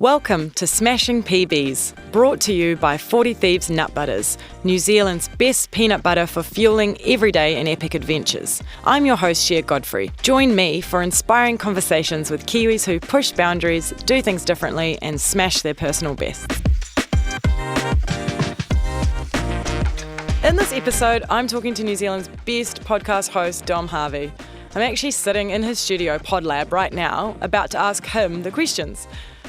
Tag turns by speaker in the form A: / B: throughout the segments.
A: Welcome to Smashing PBs, brought to you by 40 Thieves Nut Butters, New Zealand's best peanut butter for fueling everyday and epic adventures. I'm your host, Shyr Godfrey. Join me for inspiring conversations with Kiwis who push boundaries, do things differently, and smash their personal bests. In this episode, I'm talking to New Zealand's best podcast host, Dom Harvey. I'm actually sitting in his studio, PodLab, right now, about to ask him the questions.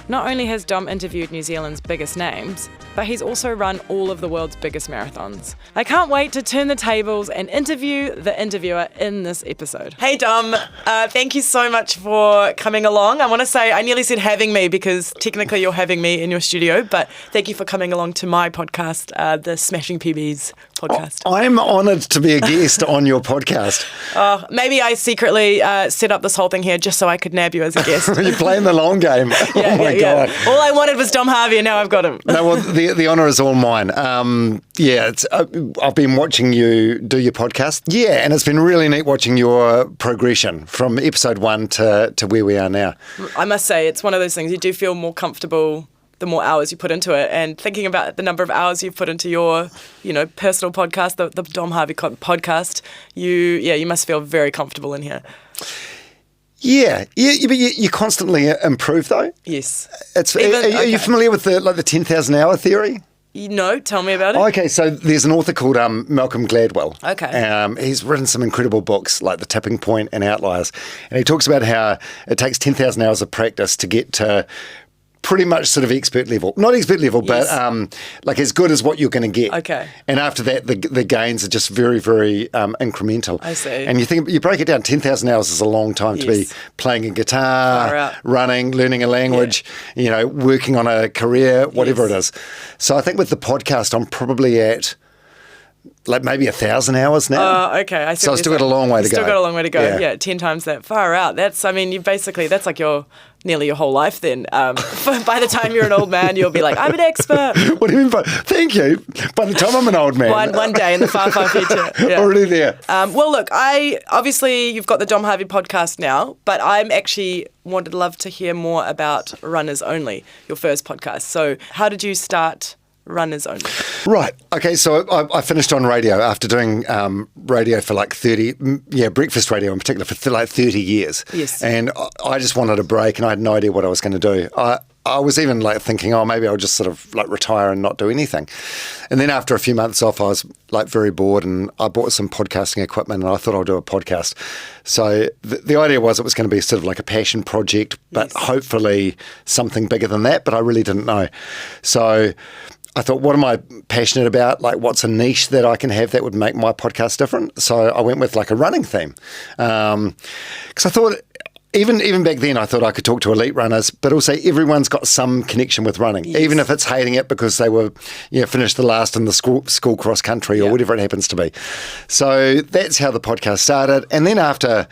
A: Not only has Dom interviewed New Zealand's biggest names, but he's also run all of the world's biggest marathons. I can't wait to turn the tables and interview the interviewer in this episode. Hey Dom, thank you so much for coming along. I want to say, I nearly said having me because technically you're having me in your studio, but thank you for coming along to my podcast, the Smashing PBs podcast.
B: I'm honoured to be a guest on your podcast.
A: Maybe I secretly set up this whole thing here just so I could nab you as a guest.
B: You're playing the long game. God.
A: All I wanted was Dom Harvey and now I've got him.
B: No, well, the honour is all mine. I've been watching you do your podcast. Yeah, and it's been really neat watching your progression from episode 1 to where we are now.
A: I must say, it's one of those things, you do feel more comfortable the more hours you put into it, and thinking about the number of hours you've put into your, personal podcast, the Dom Harvey podcast, you must feel very comfortable in here.
B: Yeah, but you constantly improve though.
A: Yes.
B: Are you familiar with the 10,000 hour theory?
A: No, tell me about it.
B: Okay, so there's an author called Malcolm Gladwell.
A: Okay.
B: He's written some incredible books like The Tipping Point and Outliers, and he talks about how it takes 10,000 hours of practice to get to pretty much sort of expert level. Not expert level, yes. But like as good as what you're going to get.
A: Okay.
B: And after that, the gains are just very, very incremental.
A: I see.
B: And you break it down, 10,000 hours is a long time to be playing a guitar, running, learning a language, working on a career, whatever it is. So I think with the podcast, I'm probably at like maybe 1,000 hours now.
A: Okay. I see.
B: So I've still got a long way to go.
A: Still got a long way to go. Yeah, 10 times that. Far out. That's like nearly your whole life then. By the time you're an old man, you'll be like, I'm an expert.
B: What do you mean? Thank you. By the time I'm an old man.
A: One day in the far, far future. Yeah.
B: Already there.
A: Well, look, obviously you've got the Dom Harvey podcast now, but I'm actually love to hear more about Runners Only, your first podcast. So how did you start Runners Only?
B: Right. Okay, so I finished on radio after doing radio for like breakfast radio in particular for like 30 years.
A: Yes.
B: And I just wanted a break and I had no idea what I was going to do. I was even like thinking, maybe I'll just sort of like retire and not do anything. And then after a few months off, I was like very bored and I bought some podcasting equipment and I thought I'll do a podcast. So the idea was it was going to be sort of like a passion project, but hopefully something bigger than that, but I really didn't know. So I thought, what am I passionate about? Like, what's a niche that I can have that would make my podcast different? So I went with like a running theme. Because I thought, even back then, I thought I could talk to elite runners, but also everyone's got some connection with running, even if it's hating it because they were, finished the last in the school cross country or whatever it happens to be. So that's how the podcast started. And then after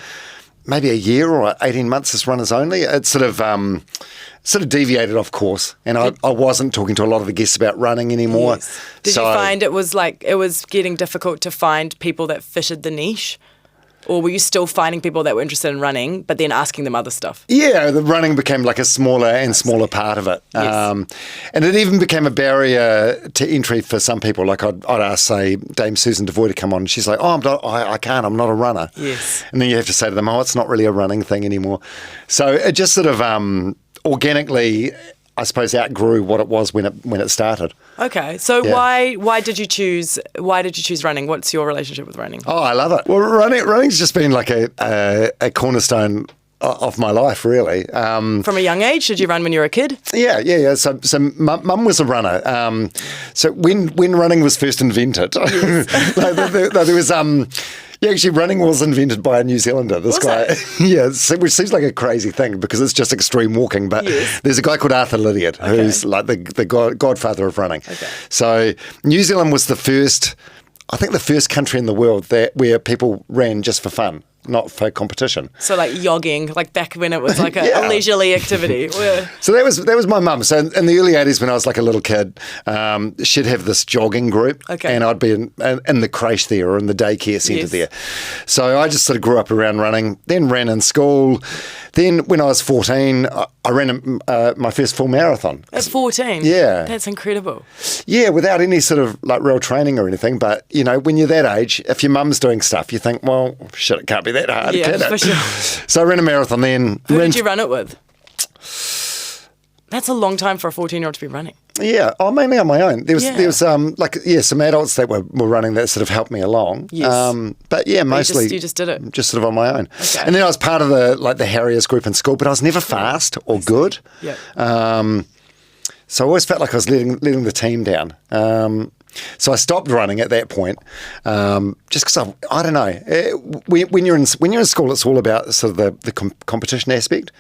B: maybe a year or 18 months as Runners Only, it sort of deviated off course, and I wasn't talking to a lot of the guests about running anymore.
A: Yes. Did you find it was getting difficult to find people that fitted the niche? Or were you still finding people that were interested in running, but then asking them other stuff? Yeah,
B: the running became like a smaller and smaller part of it.
A: Yes.
B: And it even became a barrier to entry for some people. Like I'd ask, say, Dame Susan Devoy to come on. And she's like, I'm not a runner.
A: Yes.
B: And then you have to say to them, it's not really a running thing anymore. So it just sort of organically, I suppose, outgrew what it was when it started.
A: Okay, so why did you choose running? What's your relationship with running?
B: Oh, I love it. Well, running's just been like a cornerstone of my life, really.
A: From a young age, did you run when you were a kid?
B: Yeah. So mum was a runner. So when running was first invented, there was actually, running was invented by a New Zealander, this guy. Which seems like a crazy thing because it's just extreme walking. But there's a guy called Arthur Lydiard who's like the godfather of running. Okay. So New Zealand was the first country in the world where people ran just for fun, not for competition.
A: So like yogging, like back when it was like a leisurely activity.
B: So that was my mum. So in the early 80s when I was like a little kid, she'd have this jogging group and I'd be in the creche there or in the daycare centre there. So I just sort of grew up around running, then ran in school, Then when I was 14, I ran my first full marathon.
A: At 14?
B: Yeah.
A: That's incredible.
B: Yeah, without any sort of like real training or anything. But, you know, when you're that age, if your mum's doing stuff, you think, well, shit, it can't be that hard,
A: Yeah,
B: can it?
A: for sure.
B: So I ran a marathon then.
A: Who did you run it with? That's a long time for a 14-year-old to be running.
B: Yeah, mainly on my own. There was some adults that were running that sort of helped me along.
A: Yes.
B: But yeah, mostly
A: you just did it.
B: Just sort of on my own.
A: Okay.
B: And then I was part of the Harriers group in school, but I was never fast or good.
A: Yeah.
B: So I always felt like I was letting the team down. So I stopped running at that point, just because I don't know. When you're in school, it's all about sort of the competition aspect,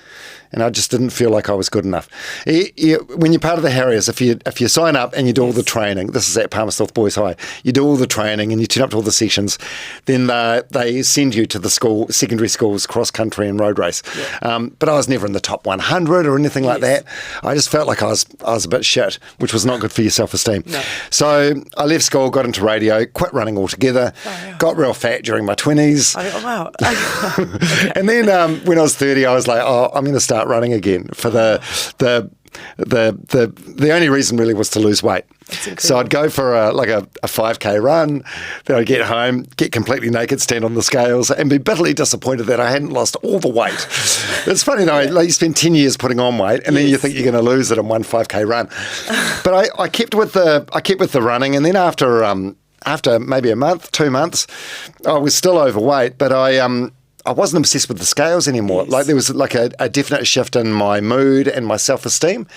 B: and I just didn't feel like I was good enough. When you're part of the Harriers, if you sign up and you do all the training, this is at Palmerston Boys High, you do all the training and you turn up to all the sessions, then they send you to the secondary schools, cross country and road race. Yeah. But I was never in the top 100 or anything like that. I just felt like I was a bit shit, which was not good for your self-esteem. No. So I left school, got into radio, quit running altogether, got real fat during my 20s.
A: Oh, wow.
B: Okay. And then when I was 30, I was like, I'm going to start running again for the only reason really was to lose weight. So I'd go for a 5K run, then I'd get home, get completely naked, stand on the scales, and be bitterly disappointed that I hadn't lost all the weight. It's funny though, like you spend 10 years putting on weight, and then you think you're going to lose it in one 5K run. But I kept with the running, and then after maybe a month, 2 months, I was still overweight, but I wasn't obsessed with the scales anymore. Yes. Like there was like a definite shift in my mood and my self-esteem,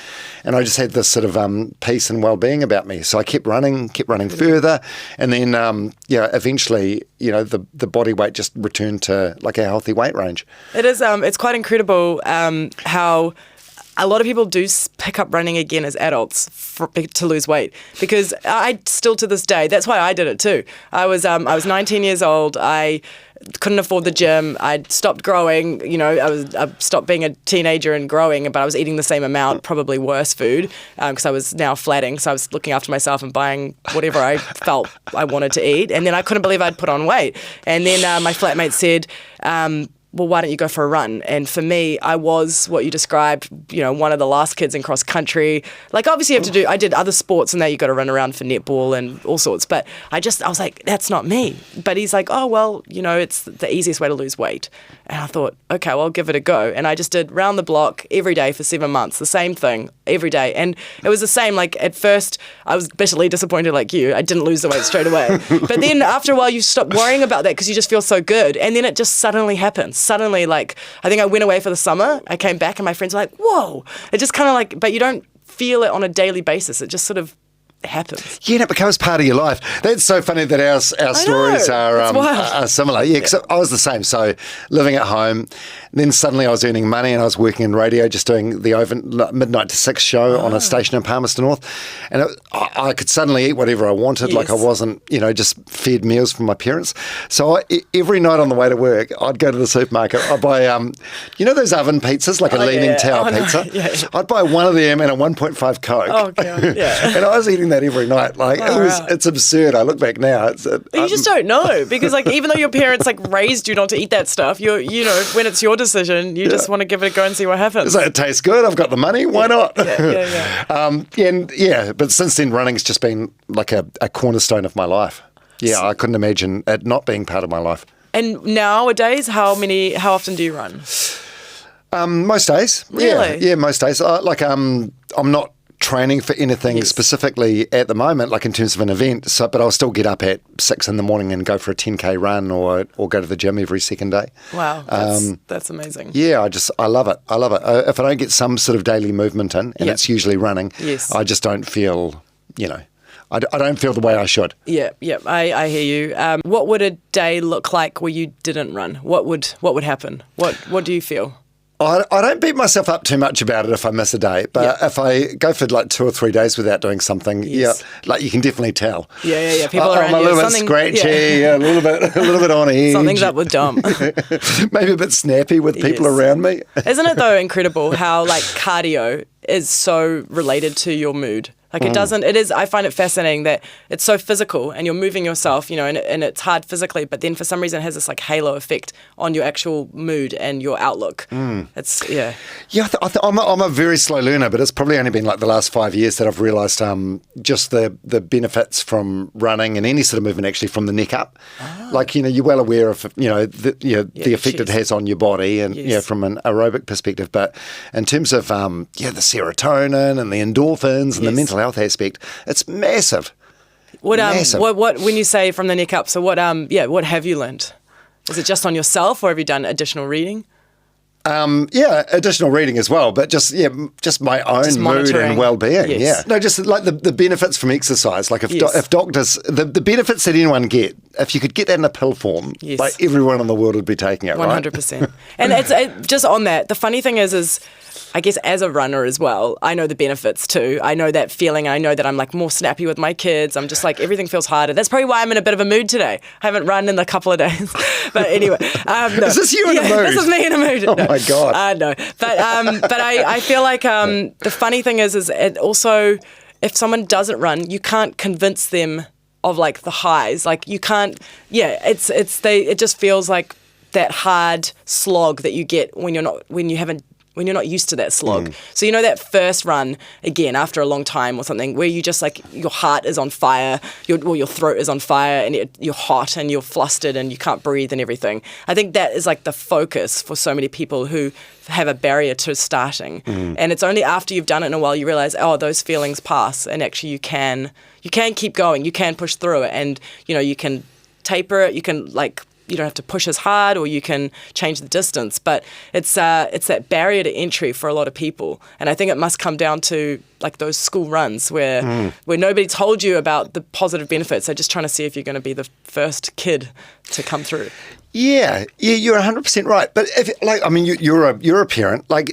B: and I just had this sort of peace and well-being about me. So I kept running further, and then eventually, the body weight just returned to like a healthy weight range.
A: It is. It's quite incredible how a lot of people do pick up running again as adults to lose weight, because I still to this day, that's why I did it too. I was 19 years old. I couldn't afford the gym. I'd stopped growing. I stopped being a teenager and growing, but I was eating the same amount, probably worse food, because I was now flatting. So I was looking after myself and buying whatever I felt I wanted to eat. And then I couldn't believe I'd put on weight. And then my flatmate said, well, why don't you go for a run? And for me, I was what you described, one of the last kids in cross country. Like, obviously I did other sports, and now you got to run around for netball and all sorts. But I was like, that's not me. But he's like, oh, well, it's the easiest way to lose weight. And I thought, okay, well, I'll give it a go. And I just did round the block every day for 7 months, the same thing every day. And it was the same. Like, at first, I was bitterly disappointed like you. I didn't lose the weight straight away. But then after a while, you stop worrying about that because you just feel so good. And then it just suddenly happens. Suddenly, like, I think I went away for the summer. I came back and my friends were like, whoa. It just kind of like, but you don't feel it on a daily basis. It just sort of happens.
B: Yeah, and it becomes part of your life. That's so funny that our stories are similar. Yeah, because I was the same. So living at home, then suddenly I was earning money and I was working in radio, just doing the midnight to 6 show on a station in Palmerston North. And I could suddenly eat whatever I wanted. Yes. Like I wasn't, just fed meals from my parents. So every night on the way to work, I'd go to the supermarket. I'd buy, those oven pizzas, like a leaning tower pizza? No. Yeah. I'd buy one of them and a 1.5 Coke.
A: Oh, God, yeah.
B: And I was eating that every night. Like it's absurd. I look back now.
A: You just don't know, because like even though your parents like raised you not to eat that stuff, when it's your decision, you just want to give it a go and see what happens.
B: So it tastes good. I've got the money. Why not?
A: Yeah.
B: But since then, running's just been like a cornerstone of my life. Yeah, I couldn't imagine it not being part of my life.
A: And nowadays, how often do you run?
B: Most days.
A: Really?
B: Yeah, most days. I'm not training for anything specifically at the moment, like in terms of an event. So, but I'll still get up at 6 a.m. and go for a 10K run or go to the gym every second day.
A: Wow, that's amazing.
B: Yeah, I love it. If I don't get some sort of daily movement in, and it's usually running, I just don't feel, I don't feel the way I should.
A: Yeah, I hear you. What would a day look like where you didn't run? What would happen? What do you feel?
B: I don't beat myself up too much about it if I miss a day, but if I go for like 2 or 3 days without doing something, like you can definitely tell.
A: Yeah. People around
B: I'm a little bit scratchy, a little bit on edge.
A: Something's up with Dom.
B: Maybe a bit snappy with people around me.
A: Isn't it though incredible how like cardio is so related to your mood. Like I find it fascinating that it's so physical and you're moving yourself, and it's hard physically, but then for some reason it has this like halo effect on your actual mood and your outlook. It's,
B: Yeah, I'm a very slow learner, but it's probably only been like the last 5 years that I've realised just the benefits from running and any sort of movement actually from the neck up. Like, you're well aware of, the effect it has on your body and, from an aerobic perspective. But in terms of, the serotonin and the endorphins and the mental health aspect, it's massive. Massive.
A: What when you say from the neck up, so what have you learned? Is it just on yourself or have you done additional reading?
B: Additional reading as well, but just my own mood and well-being.
A: Yes.
B: Yeah, no, just like the benefits from exercise. Like if doctors, the benefits that anyone get, if you could get that in a pill form, like everyone in the world would be taking it,
A: 100%. And it's just on that. The funny thing is I guess as a runner as well, I know the benefits too. I know that feeling. I know that I'm like more snappy with my kids. I'm just like, everything feels harder. That's probably why I'm in a bit of a mood today. I haven't run in a couple of days. But anyway. No.
B: Is this you in a mood?
A: This is me in a mood.
B: Oh my God.
A: No. But I feel like the funny thing is it also, if someone doesn't run, you can't convince them of like the highs. Like you can't, it just feels like that hard slog that you get when you're not used to that slog. So that first run, again, after a long time or something, where you just like, your heart is on fire, your throat is on fire, and you're hot and you're flustered and you can't breathe and everything. I think that is like the focus for so many people who have a barrier to starting. And it's only after you've done it in a while you realize, those feelings pass, and actually you can keep going, you can push through it, and you can taper it, you can you don't have to push as hard, or you can change the distance. But it's that barrier to entry for a lot of people. And I think it must come down to like those school runs where nobody told you about the positive benefits. They're just trying to see if you're going to be the first kid to come through.
B: Yeah, you're 100% right. But you're a parent. Like,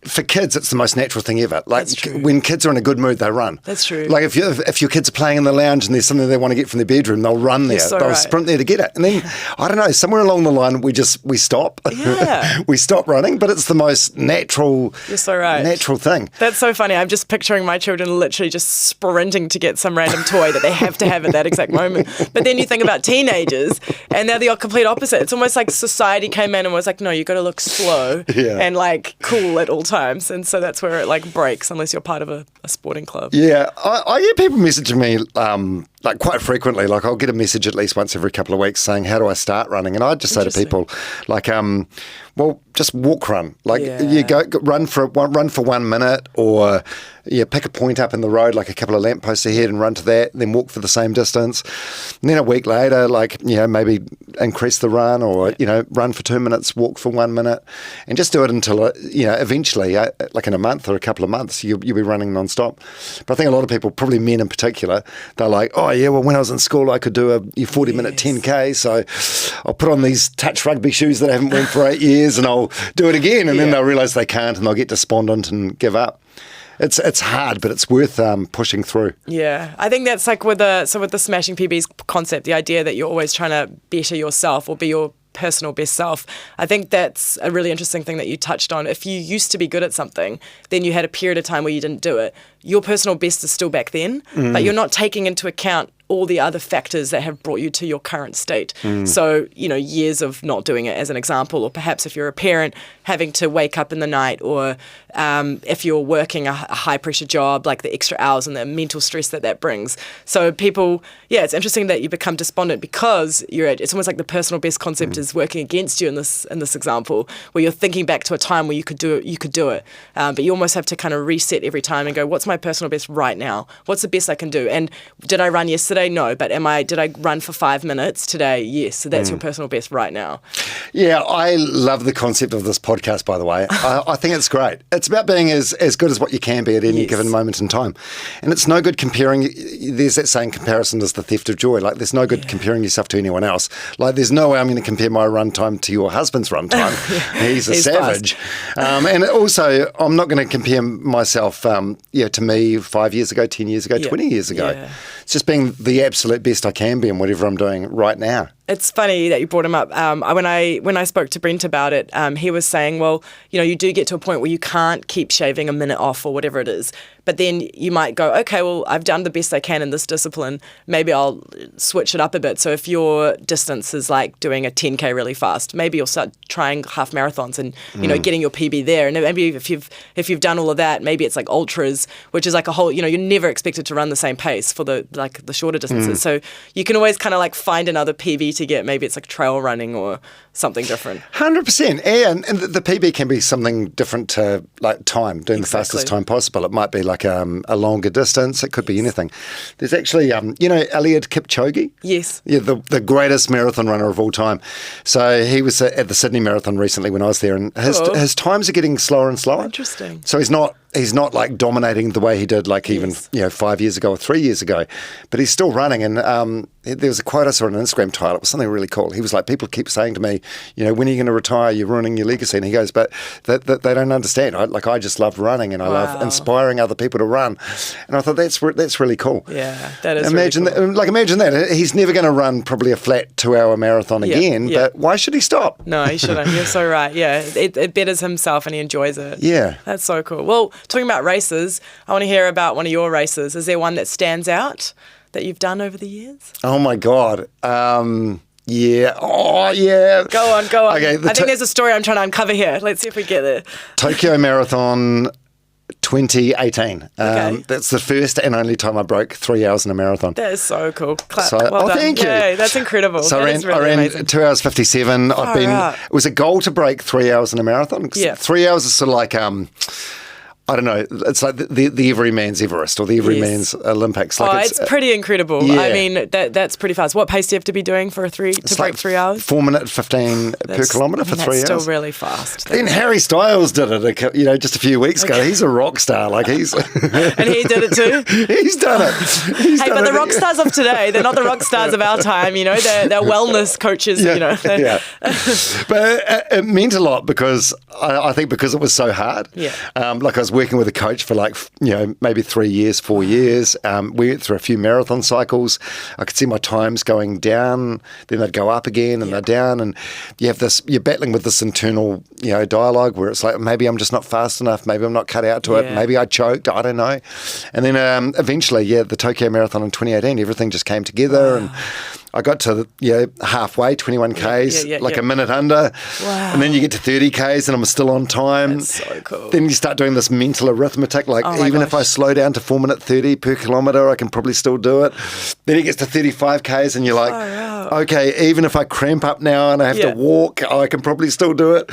B: for kids, it's the most natural thing ever. Like when kids are in a good mood, they run.
A: That's true.
B: Like if your kids are playing in the lounge and there's something they want to get from their bedroom, they'll run there. They'll sprint there to get it. And then, I don't know, somewhere along the line, we stop.
A: Yeah.
B: We stop running, but it's the most natural,
A: You're so right.
B: natural thing.
A: That's so funny. I'm just picturing my children literally just sprinting to get some random toy that they have to have at that exact moment. But then you think about teenagers and they're the complete opposite. It's almost like society came in and was like, no, you got to look slow and like cool at all times, and so that's where it like breaks unless you're part of a sporting club.
B: Yeah, I get people messaging me like quite frequently. Like I'll get a message at least once every couple of weeks saying, how do I start running? And I just say to people like, just walk run. Like you go run for 1 minute, or pick a point up in the road, like a couple of lampposts ahead, and run to that, then walk for the same distance. And then a week later, maybe increase the run, or run for 2 minutes, walk for 1 minute, and just do it until eventually, like in a month or a couple of months, you'll be running non-stop. But I think a lot of people, probably men in particular, they're like, when I was in school, I could do a 40-minute 10K, so I'll put on these touch rugby shoes that I haven't worn for 8 years, and I'll do it again, and then they'll realise they can't, and they'll get despondent and give up. It's hard, but it's worth pushing through.
A: Yeah, I think that's like with the Smashing PBs concept, the idea that you're always trying to better yourself or be your personal best self. I think that's a really interesting thing that you touched on. If you used to be good at something, then you had a period of time where you didn't do it. Your personal best is still back then, but you're not taking into account all the other factors that have brought you to your current state. So, years of not doing it as an example, or perhaps if you're a parent, having to wake up in the night, or if you're working a high pressure job, like the extra hours and the mental stress that brings. So people, it's interesting that you become despondent because it's almost like the personal best concept is working against you in this example, where you're thinking back to a time where you could do it. But you almost have to kind of reset every time and go, what's my personal best right now? What's the best I can do? And did I run yesterday? No, but did I run for 5 minutes today? Yes. So that's your personal best right now.
B: Yeah, I love the concept of this podcast, by the way. I think it's great. It's about being as good as what you can be at any given moment in time. And it's no good comparing. There's that saying, comparison is the theft of joy. Like, there's no good comparing yourself to anyone else. Like, there's no way I'm going to compare my run time to your husband's run time. He's a savage. And also, I'm not going to compare myself to me 5 years ago, 10 years ago, 20 years ago. Yeah. It's just being the absolute best I can be in whatever I'm doing right now.
A: It's funny that you brought him up. When I spoke to Brent about it, he was saying, well, you do get to a point where you can't keep shaving a minute off or whatever it is. But then you might go, okay, well, I've done the best I can in this discipline. Maybe I'll switch it up a bit. So if your distance is like doing a 10K really fast, maybe you'll start trying half marathons and, getting your PB there. And maybe if you've done all of that, maybe it's like ultras, which is like a whole, you're never expected to run the same pace for the shorter distances. So you can always kind of like find another PB to get. Maybe it's like trail running or something different.
B: 100%. And the PB can be something different to like time, doing the fastest time possible. It might be like a longer distance. It could be anything. There's actually, Eliud Kipchoge?
A: Yes.
B: Yeah, the greatest marathon runner of all time. So he was at the Sydney Marathon recently when I was there, and his times are getting slower and slower.
A: Interesting.
B: So he's not like dominating the way he did like even 5 years ago or 3 years ago, but he's still running. And there was a quote I saw on an Instagram title. It was something really cool. He was like, people keep saying to me, when are you going to retire? You're ruining your legacy. And he goes, but they don't understand. I just love running, and I love inspiring other people to run. And I thought that's really cool.
A: Yeah, that is
B: imagine
A: really cool.
B: Imagine that. He's never going to run probably a flat 2-hour marathon again, but why should he stop?
A: No, he shouldn't. You're so right. Yeah, it betters himself and he enjoys it.
B: Yeah.
A: That's so cool. Well, talking about races, I want to hear about one of your races. Is there one that stands out that you've done over the years?
B: Oh my God. Yeah. Oh, yeah.
A: Go on.
B: Okay,
A: I think there's a story I'm trying to uncover here. Let's see if we get there.
B: Tokyo Marathon 2018.
A: Okay.
B: That's the first and only time I broke 3 hours in a marathon.
A: That is so cool. Clap.
B: So,
A: well done.
B: Thank you.
A: Yay, that's incredible.
B: So
A: that
B: I ran
A: amazing.
B: 2 hours 57. It was a goal to break 3 hours in a marathon.
A: Yeah.
B: 3 hours is sort of like I don't know. It's like the everyman's Everest or the everyman's Olympics. Like
A: it's pretty incredible.
B: Yeah.
A: I mean, that's pretty fast. What pace do you have to be doing to break 3 hours?
B: 4:15 per kilometre for 3 hours.
A: That's still really fast.
B: Then Harry Styles did it, just a few weeks ago. He's a rock star. Like he's
A: and he did it too.
B: He's done it.
A: But the rock stars of today, they're not the rock stars of our time. They're wellness coaches.
B: Yeah. But it meant a lot because I think because it was so hard.
A: Yeah.
B: Like I was working with a coach for maybe 3 years, 4 years. We went through a few marathon cycles. I could see my times going down, then they'd go up again and they're down. And you're battling with this internal, dialogue where it's like, maybe I'm just not fast enough. Maybe I'm not cut out to it. Maybe I choked. I don't know. And then eventually, the Tokyo Marathon in 2018, everything just came together. And I got to halfway, 21 Ks, a minute under.
A: Wow.
B: And then you get to 30 Ks and I'm still on time.
A: That's so cool.
B: Then you start doing this mental arithmetic, even if I slow down to 4:30 per kilometre, I can probably still do it. Then it gets to 35 Ks and you're like, okay, even if I cramp up now and I have to walk, I can probably still do it.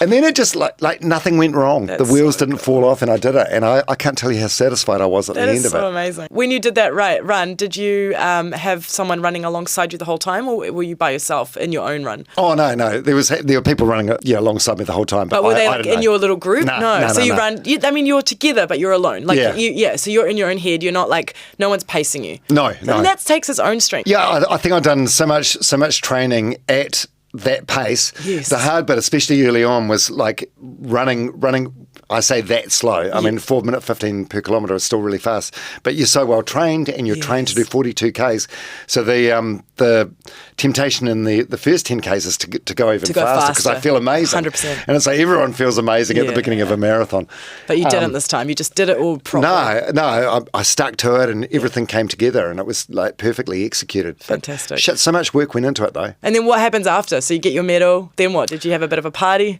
B: And then it just like nothing went wrong. The wheels didn't fall off and I did it. And I can't tell you how satisfied I was at the end of it.
A: That is so amazing. When you did that run, did you have someone running alongside you the whole time, or were you by yourself in your own run?
B: Oh no, there were people running alongside me the whole time. But
A: were they in your little group?
B: No.
A: So you run. You're together, but you're alone. So you're in your own head. You're not like no one's pacing you.
B: No.
A: And that takes its own strength.
B: Yeah, I think I've done so much training at that pace.
A: Yes.
B: The hard bit, especially early on, was like running. I say that slow. I mean, 4:15 per kilometre is still really fast. But you're so well trained, and you're trained to do 42 Ks. So the temptation in the first 10 Ks is to go even faster because I feel amazing.
A: 100%.
B: And it's like everyone feels amazing at the beginning of a marathon.
A: But you didn't this time. You just did it all properly.
B: No. I stuck to it, and everything came together, and it was like perfectly executed.
A: Fantastic.
B: But so much work went into it, though.
A: And then what happens after? So you get your medal. Then what? Did you have a bit of a party?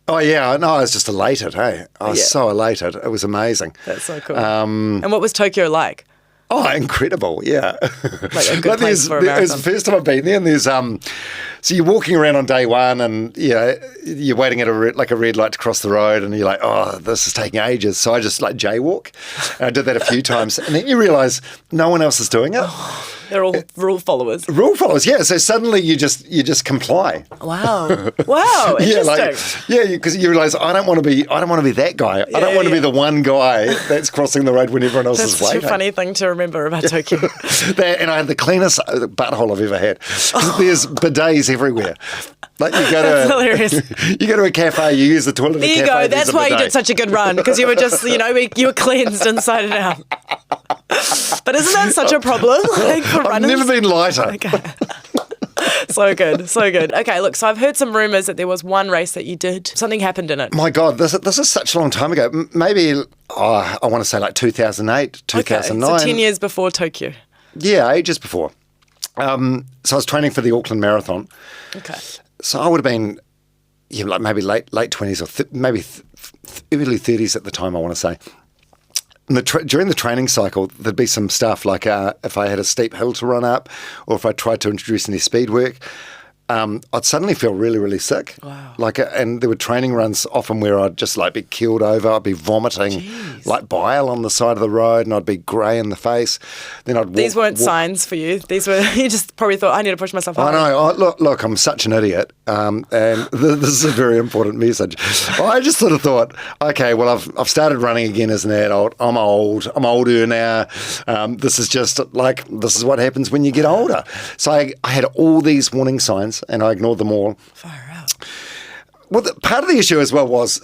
B: Oh, yeah. No, I was just elated, hey. I was so elated. It was amazing.
A: That's so cool. And what was Tokyo like?
B: Oh, incredible, yeah.
A: Like a good place for a marathon.
B: It was the first time I've been there, and there's so you're walking around on day one, and you're waiting at a red light to cross the road, and you're like, oh, this is taking ages. So I just jaywalk, and I did that a few times, and then you realise no one else is doing it.
A: They're all rule followers.
B: Rule followers, yeah. So suddenly you just comply.
A: Wow, interesting.
B: Because you realise I don't want to be that guy. I don't want to be the one guy that's crossing the road when everyone else is waiting.
A: That's a funny thing to remember about Tokyo.
B: And I had the cleanest butthole I've ever had. There's bidets everywhere. Like
A: That's hilarious.
B: You go to a cafe, you use the toilet in a cafe.
A: There you go. That's why you did such a good run, because you were just, you were cleansed inside and out. But isn't that such a problem?
B: I've never been lighter.
A: Okay. So good, so good. Okay, look, so I've heard some rumours that there was one race that you did. Something happened in it.
B: My God, this is such a long time ago. Maybe, I want to say like 2008, 2009.
A: Okay, so 10 years before Tokyo.
B: Yeah, ages before. So I was training for the Auckland Marathon.
A: Okay.
B: So I would have been, like maybe late 20s or maybe early 30s at the time, I want to say. And during the training cycle, there'd be some stuff like if I had a steep hill to run up, or if I tried to introduce any speed work, I'd suddenly feel really, really sick.
A: Wow.
B: And there were training runs often where I'd just like be keeled over. I'd be vomiting like bile on the side of the road, and I'd be grey in the face. Then I'd
A: These weren't signs for you. These were, you just probably thought, I need to push myself harder.
B: I know. Look, I'm such an idiot, and this is a very important message. I just sort of thought, okay, well, I've started running again as an adult. I'm older now. This is what happens when you get older. So I had all these warning signs, and I ignored them all.
A: Far out.
B: Well, part of the issue as well was,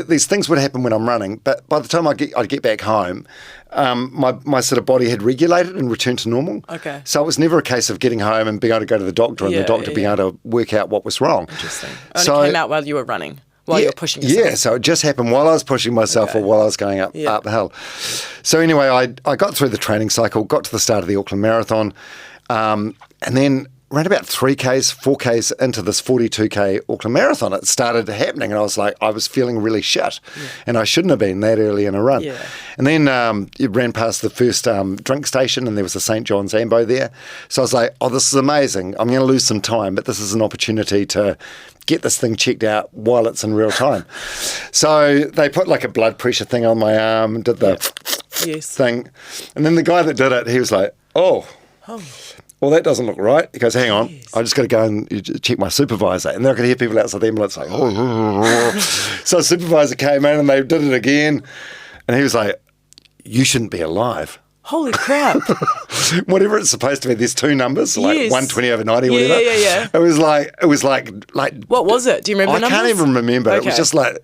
B: these things would happen when I'm running, but by the time I'd get back home, my sort of body had regulated and returned to normal.
A: Okay.
B: So it was never a case of getting home and being able to go to the doctor and the doctor being able to work out what was wrong.
A: Interesting. Only came out while you were running, while you were pushing yourself.
B: Yeah, so it just happened while I was pushing myself or while I was going up the hill. So anyway, I got through the training cycle, got to the start of the Auckland Marathon, and then around about 3Ks, 4Ks into this 42K Auckland Marathon, it started happening, and I was feeling really shit, and I shouldn't have been that early in a run.
A: Yeah.
B: And then it ran past the first drink station, and there was a St. John's Ambo there. So I was like, oh, this is amazing. I'm going to lose some time, but this is an opportunity to get this thing checked out while it's in real time. So they put like a blood pressure thing on my arm, did the thing, and then the guy that did it, he was like, oh. Well, that doesn't look right. He goes, hang on, I just got to go and check my supervisor. And then I could hear people outside the ambulance like, So a supervisor came in and they did it again. And he was like, you shouldn't be alive.
A: Holy crap.
B: Whatever it's supposed to be, there's two numbers, like 120 over 90 or whatever.
A: Yeah.
B: It was like.
A: What was it? Do you remember the numbers?
B: I can't even remember.
A: Okay.
B: It was just like.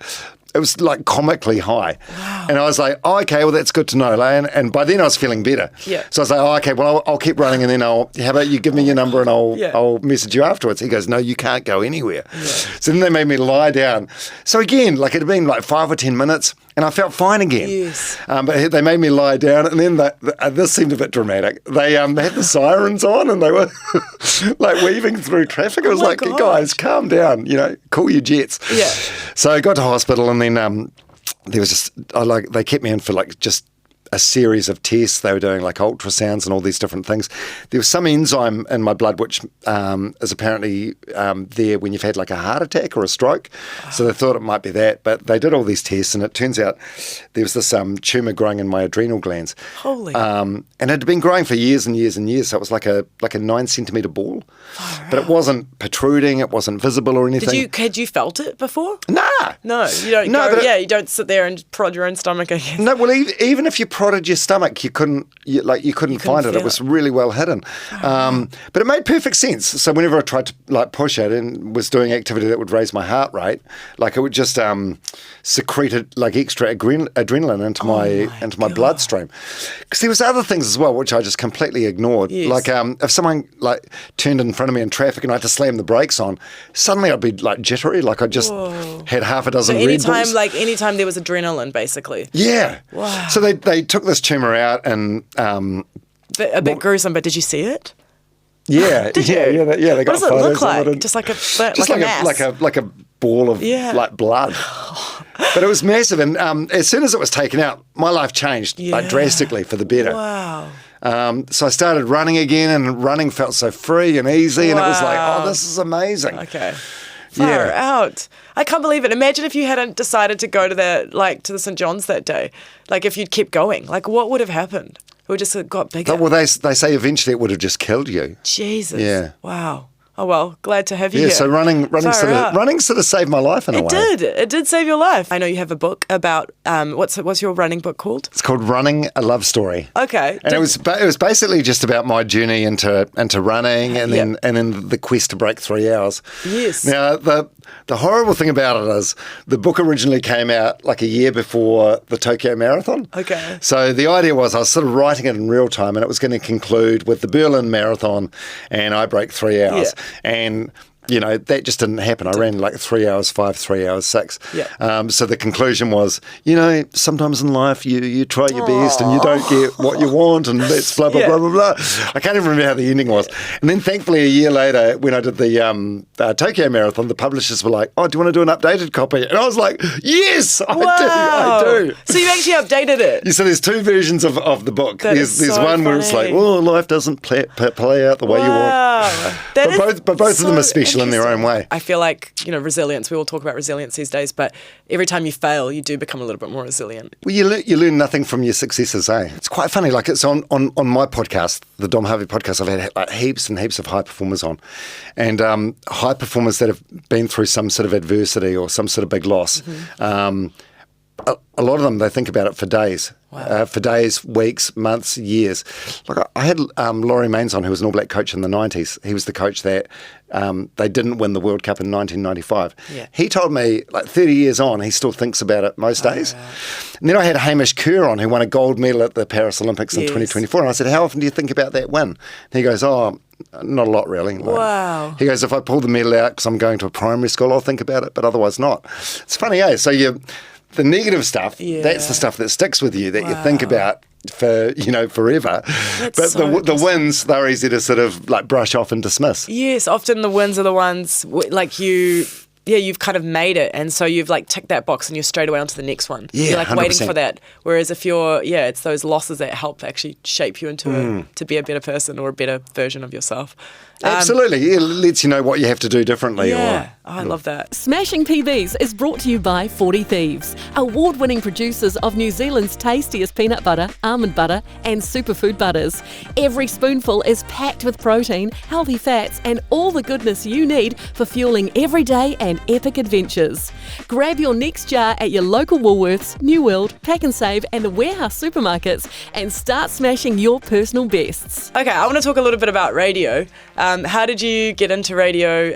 B: It was like comically high. Wow. And I was like, oh, okay, well, that's good to know. And by then I was feeling better.
A: Yeah.
B: So I was like, oh, okay, well, I'll keep running, and then how about you give me your number and I'll message you afterwards. He goes, no, you can't go anywhere. Yeah. So then they made me lie down. So again, like it had been like 5 or 10 minutes, and I felt fine again.
A: Yes.
B: But they made me lie down, and then this seemed a bit dramatic. They had the sirens on, and they were like weaving through traffic. It was like, guys, calm down, cool your jets.
A: Yeah.
B: So I got to hospital, and then there was just they kept me in for like just a series of tests. They were doing like ultrasounds and all these different things. There was some enzyme in my blood which is apparently there when you've had like a heart attack or a stroke. So they thought it might be that, but they did all these tests, and it turns out there was this tumour growing in my adrenal glands.
A: Holy.
B: And it had been growing for years and years and years. So it was like a 9 centimetre ball. But it wasn't protruding, it wasn't visible or anything.
A: Had you felt it before?
B: Nah.
A: No, you don't you don't sit there and prod your own stomach again.
B: No, well, even if you prodded your stomach, you couldn't find it. It was really well hidden. But it made perfect sense. So whenever I tried to like push it and was doing activity that would raise my heart rate, like it would just secrete like extra adrenaline into my bloodstream. Because there was other things as well which I just completely ignored.
A: Yes.
B: Like if someone like turned in front of me in traffic and I had to slam the brakes on, suddenly I'd be like jittery, like I just had half a dozen Red Bulls.
A: Anytime there was adrenaline, basically.
B: Yeah.
A: Wow.
B: So they took this tumour out, and
A: a bit gruesome, but did you see it?
B: Yeah,
A: Did you?
B: yeah. They got
A: what does it
B: photos
A: look like?
B: of it.
A: Just like a mass?
B: like a ball of like blood. But it was massive, and as soon as it was taken out, my life changed like drastically for the better.
A: Wow.
B: So I started running again, and running felt so free and easy, and it was like, oh, this is amazing.
A: Okay. Far out. I can't believe it. Imagine if you hadn't decided to go to the St. John's that day. Like if you'd kept going, like what would have happened? It would just have got bigger.
B: Well, they say eventually it would have just killed you.
A: Jesus.
B: Yeah.
A: Wow. Oh, well, glad to have you here.
B: Yeah, so running sort of saved my life in a way.
A: It did save your life. I know you have a book about, what's your running book called?
B: It's called Running, a Love Story.
A: Okay.
B: And it was basically just about my journey into running and then the quest to break 3 hours.
A: Yes.
B: Now, the horrible thing about it is the book originally came out like a year before the Tokyo Marathon.
A: Okay.
B: So the idea was I was sort of writing it in real time, and it was going to conclude with the Berlin Marathon and I break 3 hours.
A: Yeah.
B: And that just didn't happen. I ran like 3 hours 5, 3 hours 6.
A: Yeah.
B: So the conclusion was, sometimes in life you try your best and you don't get what you want, and that's blah, blah, blah, blah, blah. I can't even remember how the ending was. And then thankfully a year later, when I did the Tokyo Marathon, the publishers were like, oh, do you want to do an updated copy? And I was like, yes, I do.
A: So you actually updated it?
B: Yeah, so there's 2 versions of the book. There's
A: so
B: one where it's like, oh, life doesn't play out the way you want. But both of them are special in their own way.
A: I feel like, resilience, we all talk about resilience these days, but every time you fail, you do become a little bit more resilient.
B: Well, you learn nothing from your successes, eh? It's quite funny. Like, it's on my podcast, the Dom Harvey podcast, I've had like heaps and heaps of high performers on. And high performers that have been through some sort of adversity or some sort of big loss. Mm-hmm. A lot of them, they think about it for days.
A: Wow.
B: For days, weeks, months, years. Like I had Laurie Mains on, who was an All Black coach in the 90s. He was the coach that they didn't win the World Cup in 1995.
A: Yeah.
B: He told me, like 30 years on, he still thinks about it most days.
A: Wow.
B: And then I had Hamish Kerr on, who won a gold medal at the Paris Olympics in 2024. And I said, how often do you think about that win? And he goes, not a lot really. Like,
A: wow.
B: He goes, if I pull the medal out because I'm going to a primary school, I'll think about it, but otherwise not. It's funny, eh? So the negative stuff, that's the stuff that sticks with you, that you think about for, forever. But the wins, they're easy to sort of like brush off and dismiss.
A: Yes, often the wins are the ones like you've kind of made it, and so you've like ticked that box and you're straight away onto the next one.
B: Yeah,
A: you're like
B: 100%.
A: waiting for that. Whereas if it's those losses that help actually shape you into to be a better person or a better version of yourself.
B: Absolutely. It lets you know what you have to do differently.
A: Yeah, I love that.
C: Smashing PBs is brought to you by 40 Thieves, award-winning producers of New Zealand's tastiest peanut butter, almond butter and superfood butters. Every spoonful is packed with protein, healthy fats and all the goodness you need for fueling everyday and epic adventures. Grab your next jar at your local Woolworths, New World, Pack and Save and the Warehouse supermarkets and start smashing your personal bests.
A: Okay, I want to talk a little bit about radio. How did you get into radio?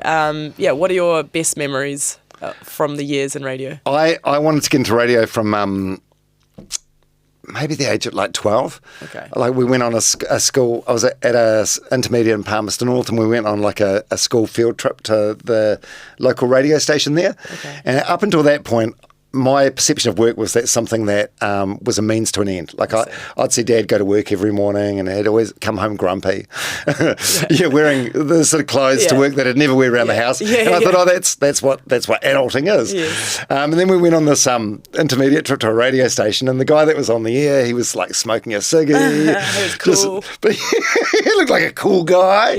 A: What are your best memories from the years in radio?
B: I wanted to get into radio from maybe the age of like 12.
A: Okay.
B: Like we went on a school, I was at a intermediate in Palmerston North, and we went on like a school field trip to the local radio station there.
A: Okay.
B: And up until that point, my perception of work was that something that was a means to an end. Like I'd see Dad go to work every morning and he'd always come home grumpy, wearing the sort of clothes to work that I'd never wear around the house. And I thought, that's what adulting is.
A: Yes.
B: And then we went on this intermediate trip to a radio station, and the guy that was on the air, he was like smoking a ciggy.
A: He was cool.
B: But he looked like a cool guy,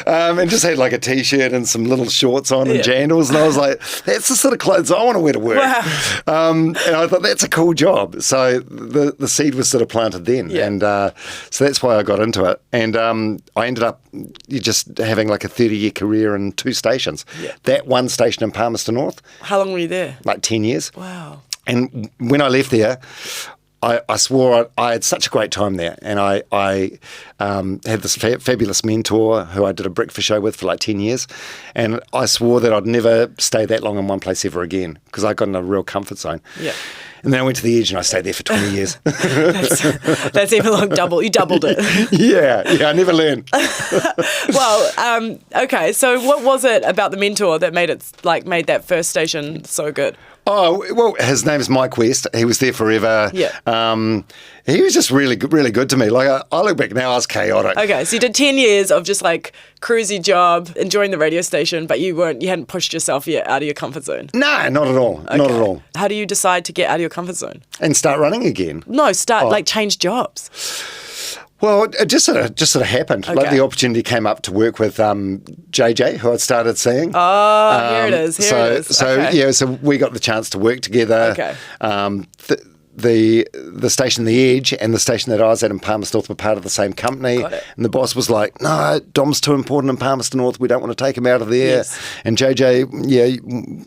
B: and just had like a t-shirt and some little shorts on and jandals. And I was like, that's the sort of clothes I want to wear to work.
A: Wow.
B: And I thought, that's a cool job. So the seed was sort of planted then.
A: Yeah.
B: And so that's why I got into it. And I ended up just having like a 30-year career in 2 stations.
A: Yeah. That
B: one station in Palmerston North.
A: How long were you there?
B: Like 10 years.
A: Wow.
B: And when I left there, I swore I had such a great time there, and I had this fabulous mentor who I did a breakfast show with for like 10 years, and I swore that I'd never stay that long in one place ever again because I got in a real comfort zone.
A: Yeah.
B: And then I went to the Edge and I stayed there for 20 years.
A: That's even long double. You doubled it.
B: Yeah, I never learned.
A: Well, okay. So what was it about the mentor that made that first station so good?
B: Oh, well, his name's Mike West. He was there forever.
A: Yeah.
B: He was just really good to me. Like, I look back now, I was chaotic.
A: Okay, so you did 10 years of just like cruisy job, enjoying the radio station, but you hadn't pushed yourself yet out of your comfort zone.
B: No, not at all.
A: Okay.
B: Not at all.
A: How do you decide to get out of your comfort zone?
B: And start running again?
A: No, change jobs.
B: Well, it just sort of happened.
A: Okay.
B: Like the opportunity came up to work with JJ, who I'd started seeing.
A: Oh, here it is.
B: So we got the chance to work together.
A: Okay.
B: The station The Edge and the station that I was at in Palmerston North were part of the same company.
A: Got it.
B: And the boss was like, no, Dom's too important in Palmerston North. We don't want to take him out of there.
A: Yes.
B: And JJ,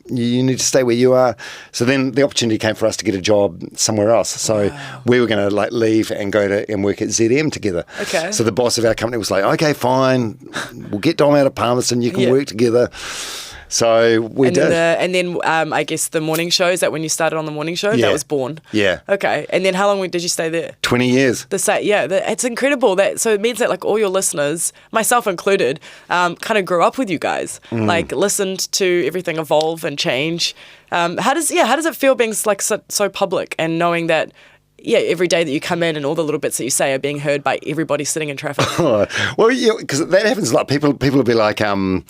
B: you need to stay where you are. So then the opportunity came for us to get a job somewhere else. So we were going to leave and go and work at ZM together.
A: Okay.
B: So the boss of our company was like, okay, fine. We'll get Dom out of Palmerston. You can work together. So we did.
A: And then I guess the morning show, is that when you started on the morning show?
B: Yeah.
A: That was born?
B: Yeah.
A: Okay. And then how long did you stay there?
B: 20 years.
A: It's incredible. So it means that like all your listeners, myself included, kind of grew up with you guys, like listened to everything evolve and change. How does it feel being like so public and knowing that every day that you come in and all the little bits that you say are being heard by everybody sitting in traffic?
B: Well, yeah, because that happens. Like people will be like, I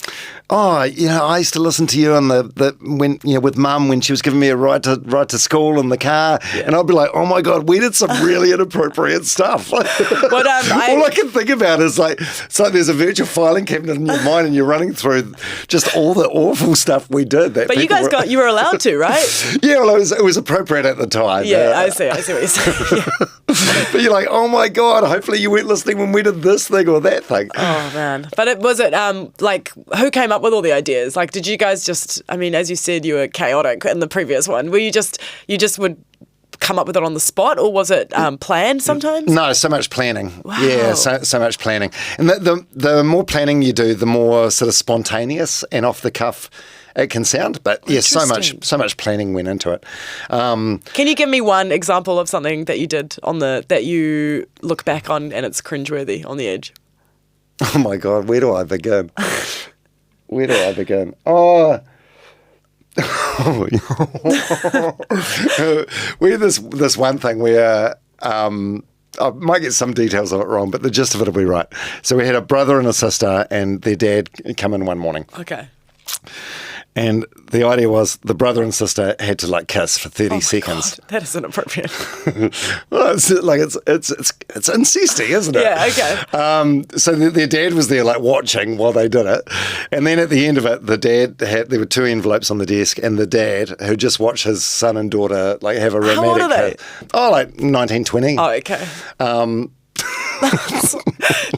B: used to listen to you on the when with Mum when she was giving me a ride to school in the car, and I'll be like, oh my God, we did some really inappropriate stuff. All I can think about is like, it's like there's a virtual filing cabinet in your mind, and you're running through just all the awful stuff we did.
A: But you guys you were allowed to, right?
B: Yeah, well, it was appropriate at the time.
A: Yeah, I see what you're saying.
B: But you're like, oh my God, hopefully you weren't listening when we did this thing or that thing.
A: Oh man. But was it like, who came up with all the ideas? Like, did you guys just, I mean, as you said, you were chaotic in the previous one. Were you just would come up with it on the spot, or was it planned sometimes?
B: No, so much planning.
A: Wow.
B: Yeah, so much planning. And the more planning you do, the more sort of spontaneous and off the cuff it can sound, but yes, so much planning went into it.
A: Can you give me one example of something that you did that you look back on and it's cringeworthy, on the edge?
B: Oh my God, where do I begin? Oh. We had this one thing where I might get some details of it wrong, but the gist of it will be right. So we had a brother and a sister, and their dad come in one morning.
A: Okay.
B: And the idea was the brother and sister had to like kiss for 30 seconds.
A: God, that is inappropriate.
B: Well, it's incesty, isn't it?
A: Yeah, okay.
B: So their dad was there like watching while they did it. And then at the end of it, there were 2 envelopes on the desk, and the dad, who just watched his son and daughter like have a romantic
A: How old are they?
B: Oh, like 19, 20.
A: Oh, okay.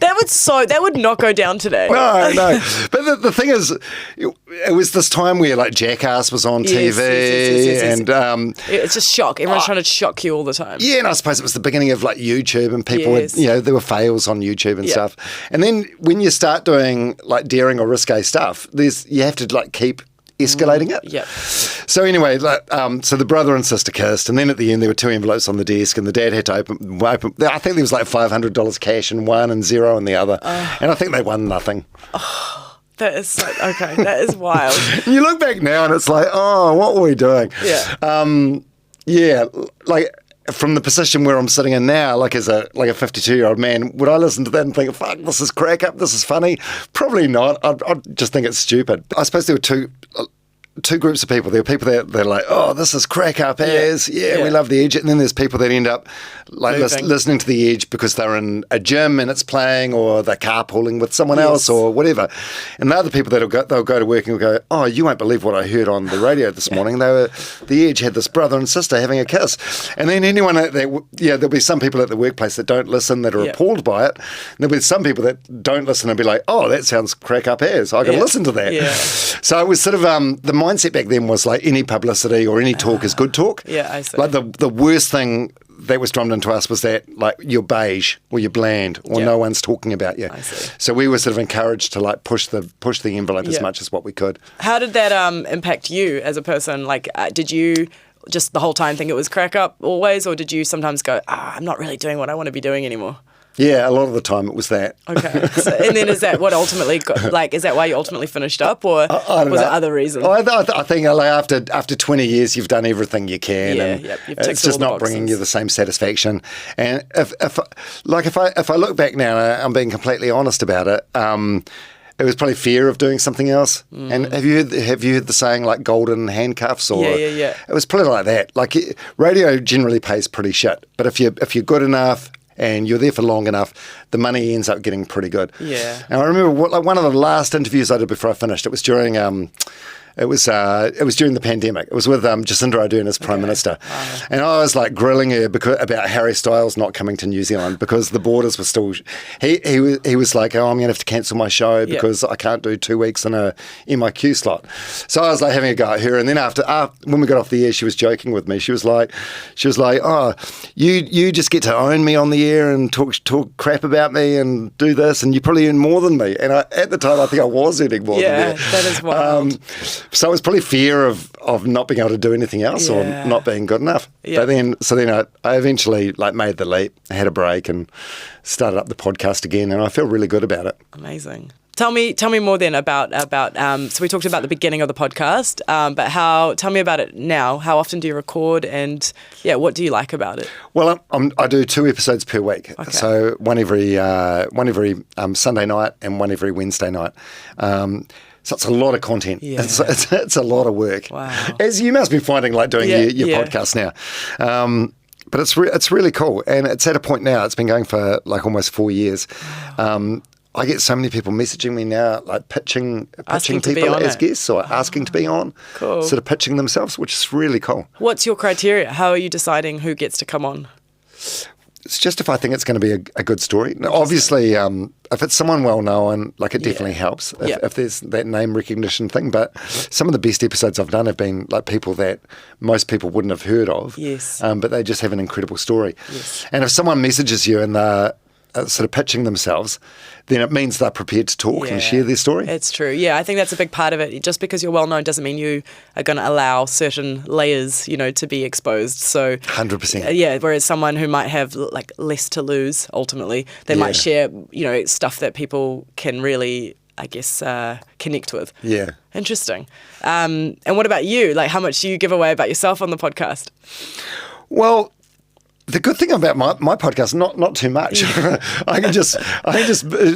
A: That would not go down today.
B: No. But the thing is, it was this time where like Jackass was on TV,
A: yes.
B: and
A: it's just shock. Everyone's trying to shock you all the time.
B: Yeah, and I suppose it was the beginning of like YouTube, and people would, there were fails on YouTube and stuff. And then when you start doing like daring or risque stuff, you have to like keep escalating it.
A: Yep.
B: So anyway, so the brother and sister kissed, and then at the end there were 2 envelopes on the desk, and the dad had to open. I think there was like $500 cash in one and zero in the other, and I think they won nothing.
A: Oh, that is okay. That is wild.
B: You look back now, and it's like, oh, what were we doing?
A: Yeah.
B: Like. From the position where I'm sitting in now, like as a 52-year-old man, would I listen to that and think, fuck, this is crack up, this is funny? Probably not. I'd just think it's stupid. I suppose there were two groups of people. There were people that they're like, oh, this is crack up as, we love the Edge. And then there's people that end up like listening to the Edge because they're in a gym and it's playing, or they're carpooling with someone else or whatever. And the other people they'll go to work and will go, oh, you won't believe what I heard on the radio this morning. The Edge had this brother and sister having a kiss. And then there'll be some people at the workplace that don't listen, that are appalled by it. And there'll be some people that don't listen and be like, oh, that sounds crack up as. I got to listen to that. Yeah. So it was sort of the mindset back then was like any publicity or any talk is good talk.
A: Yeah, I see.
B: Like the worst thing that was drummed into us was that like you're beige or you're bland or no one's talking about you.
A: I see.
B: So we were sort of encouraged to like push the envelope as much as what we could.
A: How did that impact you as a person? Like, did you just the whole time think it was crack up always, or did you sometimes go, I'm not really doing what I want to be doing anymore?
B: Yeah, a lot of the time it was that.
A: Okay. And then is that what ultimately, is that why you ultimately finished up, or was it other reasons?
B: I think like after 20 years, you've done everything you can. It's just not bringing you the same satisfaction. And if I look back now, I'm being completely honest about it. It was probably fear of doing something else. And have you heard the saying like golden handcuffs? Or
A: yeah.
B: It was probably like that. Like radio generally pays pretty shit, but if you're good enough and you're there for long enough, the money ends up getting pretty good.
A: Yeah.
B: And I remember one of the last interviews I did before I finished, it was during It was during the pandemic. It was with Jacinda Ardern as Prime Minister.
A: Wow.
B: And I was like grilling her about Harry Styles not coming to New Zealand because the borders were still... He was like, oh, I'm going to have to cancel my show because I can't do 2 weeks in a MIQ slot. So I was like having a go at her. And then after when we got off the air, she was joking with me. She was like, oh, you just get to own me on the air and talk crap about me and do this, and you probably earn more than me. And at the time, I think I was earning more than her.
A: Yeah, that is wild.
B: So it was probably fear of not being able to do anything else or not being good enough.
A: Yeah.
B: But then I eventually made the leap, had a break, and started up the podcast again, and I feel really good about it.
A: Amazing. Tell me more then about so we talked about the beginning of the podcast, but tell me about it now. How often do you record, and what do you like about it?
B: Well, I do 2 episodes per week, so one every Sunday night and one every Wednesday night. So it's a lot of content. Yeah. It's a lot of work.
A: Wow.
B: As you must be finding doing your podcast now. But it's really cool, and it's at a point now. It's been going for almost 4 years. Wow. I get so many people messaging me now, pitching people as guests or asking to be on, sort of pitching themselves, which is really cool. What's
A: your criteria? How are you deciding who gets to come on?
B: It's just if I think it's going to be a good story. Now, obviously, if it's someone well known, it definitely helps if there's that name recognition thing. But some of the best episodes I've done have been people that most people wouldn't have heard of.
A: Yes.
B: But they just have an incredible story.
A: Yes.
B: And if someone messages you and they're sort of pitching themselves, then it means they're prepared to talk and share their story.
A: It's true. Yeah, I think that's a big part of it. Just because you're well known doesn't mean you are going to allow certain layers, to be exposed. So
B: 100%.
A: Yeah, whereas someone who might have less to lose, ultimately, they might share, stuff that people can really, I guess, connect with.
B: Yeah.
A: Interesting. And what about you? How much do you give away about yourself on the podcast?
B: Well, the good thing about my podcast, not too much. I can just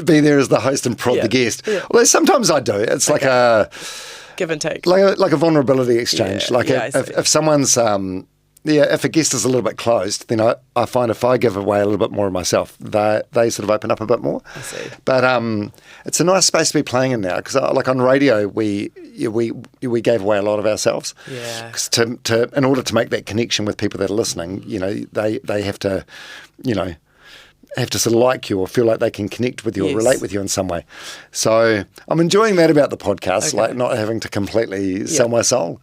B: be there as the host and prod the guest. Yeah. Although sometimes I do. It's like a
A: give and take,
B: like a vulnerability exchange. If someone's if a guest is a little bit closed, then I find if I give away a little bit more of myself, they sort of open up a bit more.
A: I see.
B: But it's a nice space to be playing in now because on radio we gave away a lot of ourselves.
A: Yeah.
B: 'Cause in order to make that connection with people that are listening, they have to, have to sort of like you or feel like they can connect with you or relate with you in some way. So I'm enjoying that about the podcast, not having to completely sell my soul.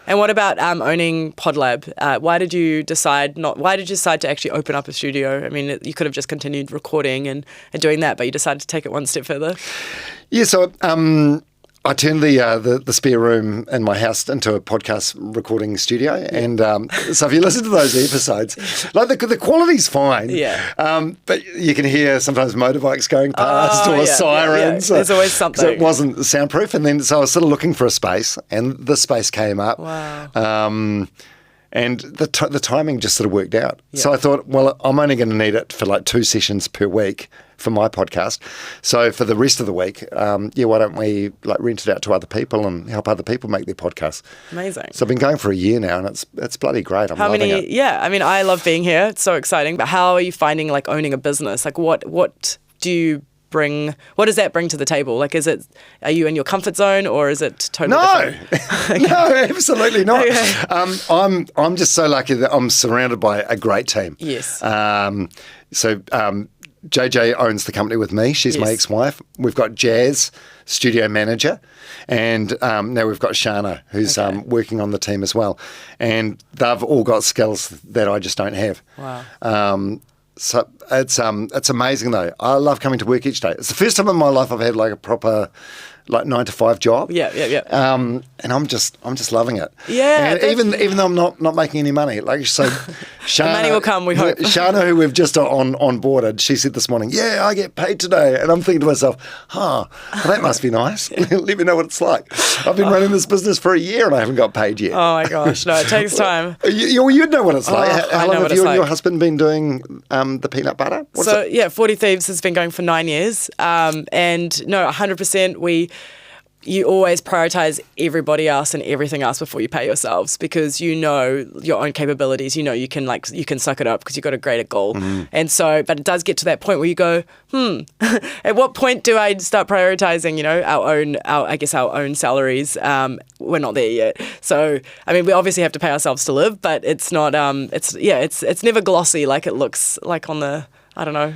A: And what about owning PodLab? Why did you decide to actually open up a studio? I mean, you could have just continued recording and doing that, but you decided to take it one step further. Yeah,
B: so I turned the spare room in my house into a podcast recording studio, and so if you listen to those episodes, the quality's fine.
A: Yeah.
B: But you can hear sometimes motorbikes going past or sirens.
A: Yeah. There's always something.
B: So it wasn't soundproof, and then so I was sort of looking for a space, and this space came up.
A: Wow.
B: And the timing just sort of worked out. Yeah. So I thought, well, I'm only going to need it for 2 sessions per week for my podcast. So for the rest of the week, why don't we rent it out to other people and help other people make their podcasts?
A: Amazing.
B: So I've been going for a year now, and it's bloody great. I'm loving it.
A: Yeah, I mean, I love being here. It's so exciting. But how are you finding owning a business? What do you bring? What does that bring to the table? Are you in your comfort zone, or is it totally different?
B: No, absolutely not. Okay. I'm just so lucky that I'm surrounded by a great team.
A: Yes.
B: JJ owns the company with me. She's my ex-wife. We've got Jazz, studio manager, and now we've got Shana, who's working on the team as well. And they've all got skills that I just don't have.
A: Wow.
B: So it's amazing though. I love coming to work each day. It's the first time in my life I've had a proper 9-to-5 job.
A: Yeah.
B: And I'm just loving it.
A: Yeah.
B: And even though I'm not making any money, so Shana,
A: the money will come, we hope.
B: Shana, who we've just onboarded, she said this morning, "Yeah, I get paid today," and I'm thinking to myself, well, that must be nice. Let me know what it's like. I've been running this business for a year and I haven't got paid yet.
A: Oh my gosh, no, it takes time.
B: You'd know what it's like. How long have you and your
A: like.
B: husband been doing the peanut butter? 40
A: Thieves has been going for 9 years, and no, 100%. you always prioritize everybody else and everything else before you pay yourselves, because you know your own capabilities. You know you can suck it up because you've got a greater goal. And so, but it does get to that point where you go, at what point do I start prioritizing, our own salaries? We're not there yet. So, I mean, we obviously have to pay ourselves to live, but it's not, it's never glossy like it looks like on the, I don't know,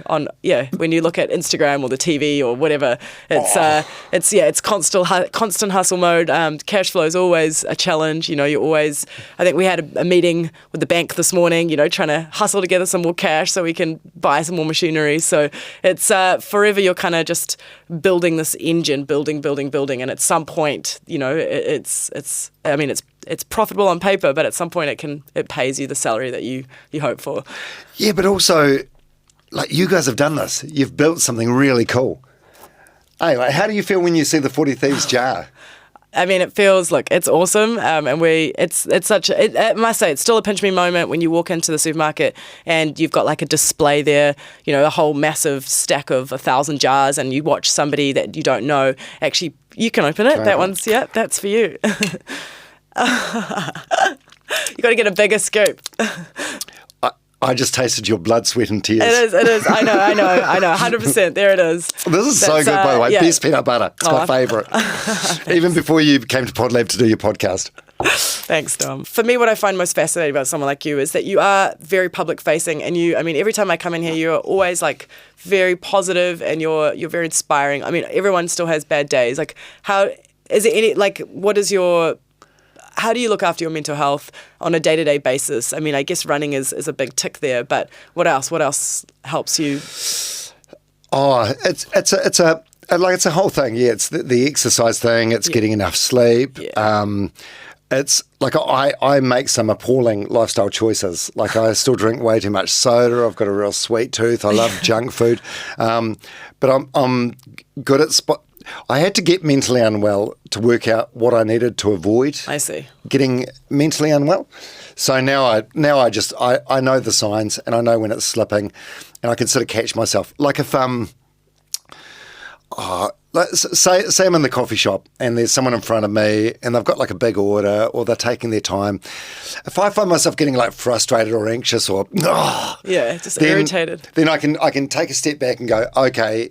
A: when you look at Instagram or the TV or whatever, it's constant hustle mode. Cash flow is always a challenge. I think we had a meeting with the bank this morning, trying to hustle together some more cash so we can buy some more machinery. So it's forever you're kind of just building this engine, building. And at some point, it's profitable on paper, but at some point it pays you the salary that you hope for.
B: Yeah, but also, like, you guys have done this. You've built something really cool. Anyway, how do you feel when you see the 40 Thieves jar?
A: I mean, it feels like it's awesome, and I must say, it's still a pinch me moment when you walk into the supermarket and you've got like a display there, a whole massive stack of 1,000 jars, and you watch somebody that you don't know. Actually, you can open it. That one's, that's for you. You got to get a bigger scoop.
B: I just tasted your blood, sweat and tears.
A: It is. I know. 100%. There it is.
B: This is so good, by the way. Yeah. Best peanut butter. It's my favourite. Even before you came to PodLab to do your podcast.
A: Thanks, Dom. For me, what I find most fascinating about someone like you is that you are very public facing, and every time I come in here, you're always like very positive, and you're very inspiring. I mean, everyone still has bad days. Like, how do you look after your mental health on a day-to-day basis? I mean, I guess running is a big tick there, but what else? What else helps you?
B: Oh, it's a whole thing. Yeah, it's the exercise thing. It's getting enough sleep. Yeah. It's like I make some appalling lifestyle choices. Like, I still drink way too much soda. I've got a real sweet tooth. I love junk food, but I'm good at I had to get mentally unwell to work out what I needed to avoid.
A: I see.
B: Getting mentally unwell. So now I know the signs, and I know when it's slipping, and I can sort of catch myself. Like, if say I'm in the coffee shop and there's someone in front of me and they've got like a big order, or they're taking their time. If I find myself getting like frustrated or anxious or
A: irritated,
B: then I can take a step back and go, okay,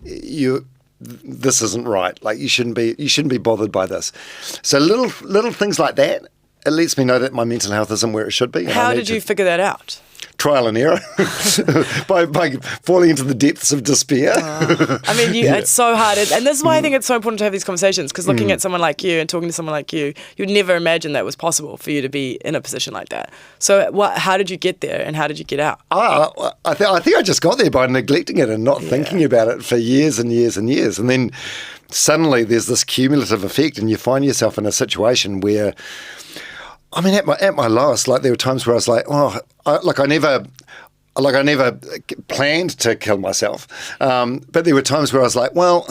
B: this isn't right. Like, you shouldn't be bothered by this. So little things like that, it lets me know that my mental health isn't where it should be.
A: How did you figure that out?
B: Trial and error. by falling into the depths of despair.
A: It's so hard. And this is why I think it's so important to have these conversations, because looking at someone like you and talking to someone like you, you'd never imagine that was possible for you to be in a position like that. So how did you get there, and how did you get out?
B: I think I just got there by neglecting it and not thinking about it for years and years and years. And then suddenly there's this cumulative effect, and you find yourself in a situation where, I mean, at my lowest, like, there were times where I was like, I never planned to kill myself. But there were times where I was like, well,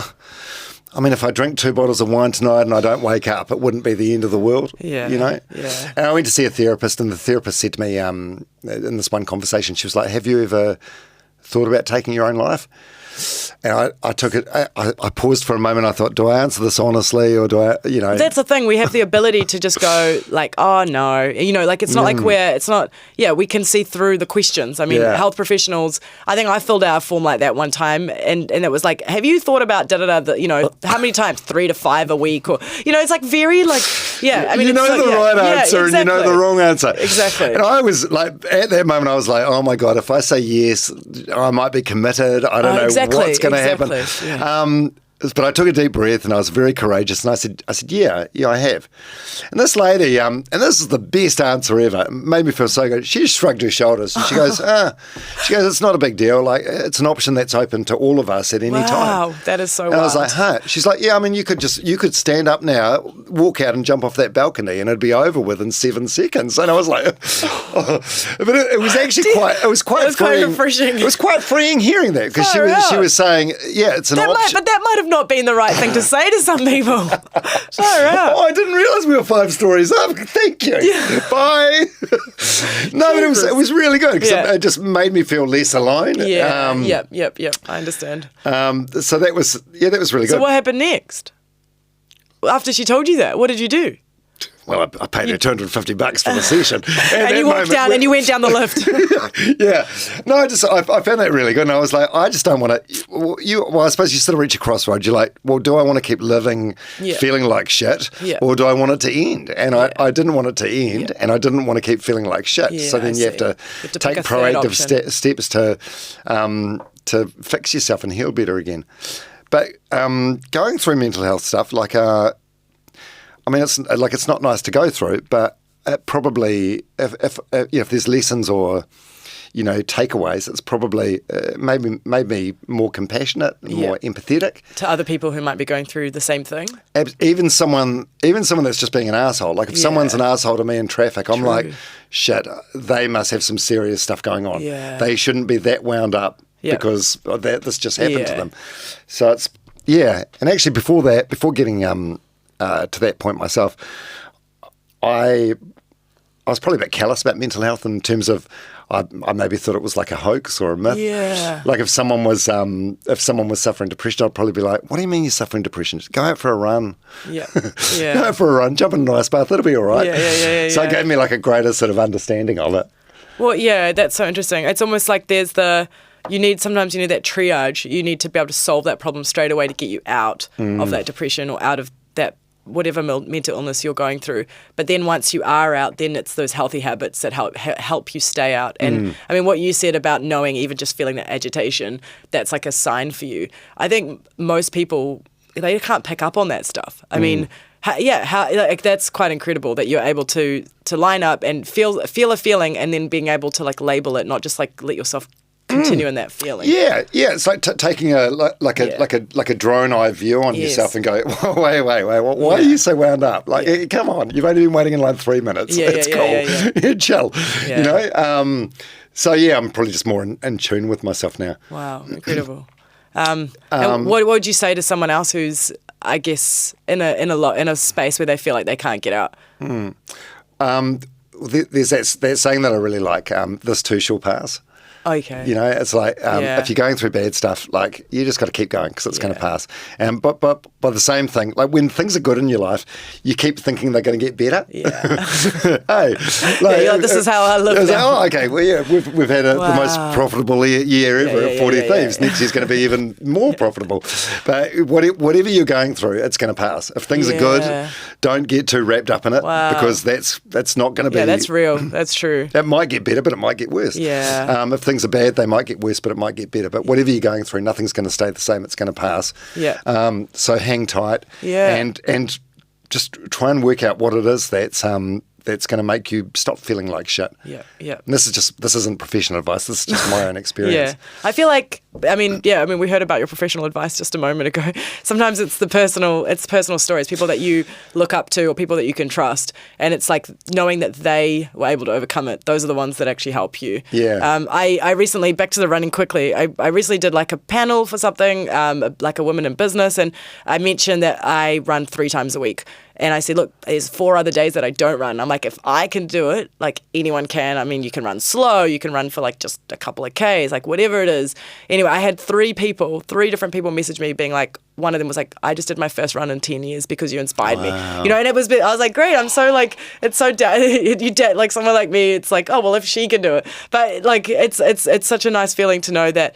B: I mean, if I drink 2 bottles of wine tonight and I don't wake up, it wouldn't be the end of the world. Yeah. Yeah. And I went to see a therapist, and the therapist said to me, in this one conversation, she was like, have you ever thought about taking your own life? And I took it, I paused for a moment. I thought, do I answer this honestly, or do I,
A: That's the thing. We have the ability to just go like, oh no, it's not we can see through the questions. I mean, health professionals, I think I filled out a form like that one time, and it was like, have you thought about how many times, 3 to 5 a week, or, it's like very like, I mean,
B: right answer, exactly. And you know the wrong answer.
A: Exactly.
B: And I was like, at that moment, I was like, oh my God, if I say yes, I might be committed. I don't know what's going to happen. Yeah. But I took a deep breath, and I was very courageous, and I said, yeah, I have. And this lady, and this is the best answer ever, it made me feel so good. She just shrugged her shoulders, and she goes, it's not a big deal. Like, it's an option that's open to all of us at any time.
A: Wow, that is so wild.
B: And I was like, huh? She's like, yeah, I mean, you could stand up now, walk out and jump off that balcony, and it'd be over within 7 seconds. And I was like, but it was actually quite freeing.
A: Refreshing.
B: It was quite freeing hearing that, because she was saying, yeah, it's an option.
A: But that might have not been the right thing to say to some people.
B: I didn't realise we were 5 stories up. Thank you. Yeah. Bye. No, but it was really good, because it just made me feel less alone.
A: Yeah. Yep. I understand.
B: So that was really good.
A: So what happened next? after she told you that, what did you do?
B: Well, I paid her $250 for the session.
A: And you walked down and you went down the lift.
B: Yeah. No, I found that really good. And I was like, I just don't want to, well, I suppose you sort of reach a crossroads. You're like, well, do I want to keep living feeling like shit?
A: Yeah.
B: Or do I want it to end? And I didn't want it to end, and I didn't want to keep feeling like shit.
A: Yeah,
B: so then you have to take proactive steps to fix yourself and heal better again. But going through mental health stuff, like, I mean, it's not nice to go through, but it probably, if there's lessons or, takeaways, it's probably made me more compassionate, more empathetic
A: to other people who might be going through the same thing.
B: Even someone that's just being an asshole. Like if someone's an asshole to me in traffic, I'm like, shit, they must have some serious stuff going on.
A: Yeah.
B: They shouldn't be that wound up because this just happened to them. So it's and actually before getting to that point myself, I was probably a bit callous about mental health in terms of I maybe thought it was like a hoax or a myth.
A: Yeah.
B: Like if someone was suffering depression, I'd probably be like, "What do you mean you're suffering depression? Just go out for a run."
A: Yeah.
B: Go out for a run, jump in an ice bath, it'll be all right.
A: Yeah.
B: So it gave me like a greater sort of understanding of it.
A: Well, yeah, that's so interesting. It's almost like sometimes you need that triage. You need to be able to solve that problem straight away to get you out of that depression or out of that whatever mental illness you're going through. But then once you are out, then it's those healthy habits that help you stay out. And I mean, what you said about knowing, even just feeling that agitation, that's like a sign for you. I think most people, they can't pick up on that stuff. I mean, that's quite incredible that you're able to line up and feel a feeling and then being able to like label it, not just like let yourself continue in that feeling.
B: Yeah. It's like taking a drone eye view on yourself and go, wait, why are you so wound up? Like, come on, you've only been waiting in line 3 minutes. It's cool. Chill.
A: Yeah.
B: So I'm probably just more in tune with myself now.
A: Wow, incredible. And what would you say to someone else who's, I guess, in a space where they feel like they can't get out?
B: There's that saying that I really like. This too shall pass.
A: Okay.
B: It's like if you're going through bad stuff, like you just got to keep going because it's going to pass. But by the same thing, like when things are good in your life, you keep thinking they're going to get better.
A: Yeah.
B: Hey,
A: this is how I live now.
B: Like, okay, well, we've had the most profitable year ever at 40 Thieves. Next year's going to be even more profitable. But whatever you're going through, it's going to pass. If things are good, don't get too wrapped up in it because that's not going to be.
A: Yeah, that's real. That's true.
B: It might get better, but it might get worse.
A: Yeah.
B: If things are bad, they might get worse, but it might get better. But whatever you're going through, nothing's going to stay the same. It's going to pass.
A: Yeah.
B: So hang tight.
A: Yeah.
B: And just try and work out what it is that's going to make you stop feeling like shit.
A: Yeah.
B: And this isn't professional advice. This is just my own experience.
A: Yeah. I feel like, we heard about your professional advice just a moment ago. Sometimes it's personal stories, people that you look up to or people that you can trust. And it's like knowing that they were able to overcome it. Those are the ones that actually help you.
B: Yeah.
A: I recently, back to the running quickly, I recently did like a panel for something, like a woman in business. And I mentioned that I run 3 times a week. And I said, look, there's 4 other days that I don't run. I'm like, if I can do it, like anyone can. I mean, you can run slow, you can run for like just a couple of Ks, like whatever it is. Anyway, I had 3 different people message me being like, one of them was like, I just did my first run in 10 years because you inspired me. And I was like, great, I'm so like, it's so, like someone like me, it's like, oh, well, if she can do it. But like, it's such a nice feeling to know that